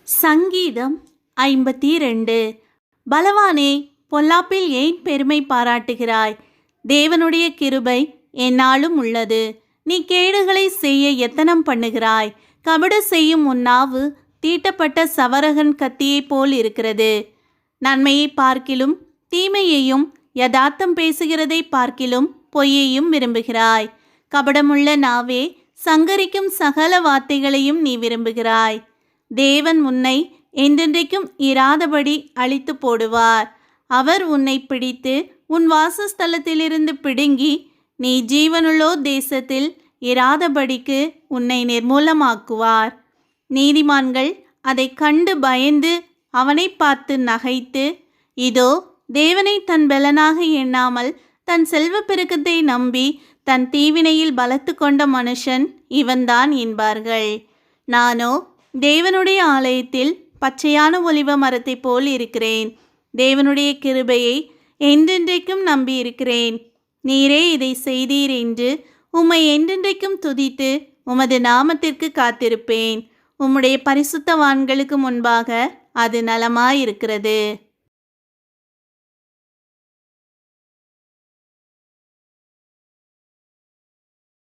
சங்கீதம் 52. பலவானே, பொல்லாப்பில் ஏன் பெருமை பாராட்டுகிறாய்? தேவனுடைய கிருபை எந்நாளும் உள்ளது. நீ கேடுகளை செய்ய எத்தனம் பண்ணுகிறாய். கபடு செய்யும் உன் நாவு தீட்டப்பட்ட சவரகன் கத்தியைப் போல் இருக்கிறது. நன்மையை பார்க்கிலும் தீமையையும் யதார்த்தம் பேசுகிறதை பார்க்கிலும் பொய்யையும் விரும்புகிறாய். கபடமுள்ள நாவே, சங்கரிக்கும் சகல வார்த்தைகளையும் நீ விரும்புகிறாய். தேவன் உன்னை என்றென்றைக்கும் இராதபடி அழித்து போடுவார். அவர் உன்னை பிடித்து உன் வாசஸ்தலத்திலிருந்து பிடுங்கி நீ ஜீவனுள்ளோர் தேசத்தில் இராதபடிக்கு உன்னை நிர்மூலமாக்குவார். நீதிமான்கள் அதை கண்டு பயந்து அவனை பார்த்து நகைத்து, இதோ தேவனை தன் பலனாக எண்ணாமல் தன் செல்வ பெருக்கத்தை நம்பி தன் தீவினையில் பலத்து கொண்ட மனுஷன் இவன்தான் என்பார்கள். நானோ தேவனுடைய ஆலயத்தில் பச்சையான ஒலிவ மரத்தை போல் இருக்கிறேன். தேவனுடைய கிருபையை என்றென்றைக்கும் நம்பி இருக்கிறேன். நீரே இதை செய்தீர் என்று உம்மை என்றென்றைக்கும் துதித்து உமது நாமத்திற்கு காத்திருப்பேன். உம்முடைய பரிசுத்தவான்களுக்கு முன்பாக அது நலமாயிருக்கிறது.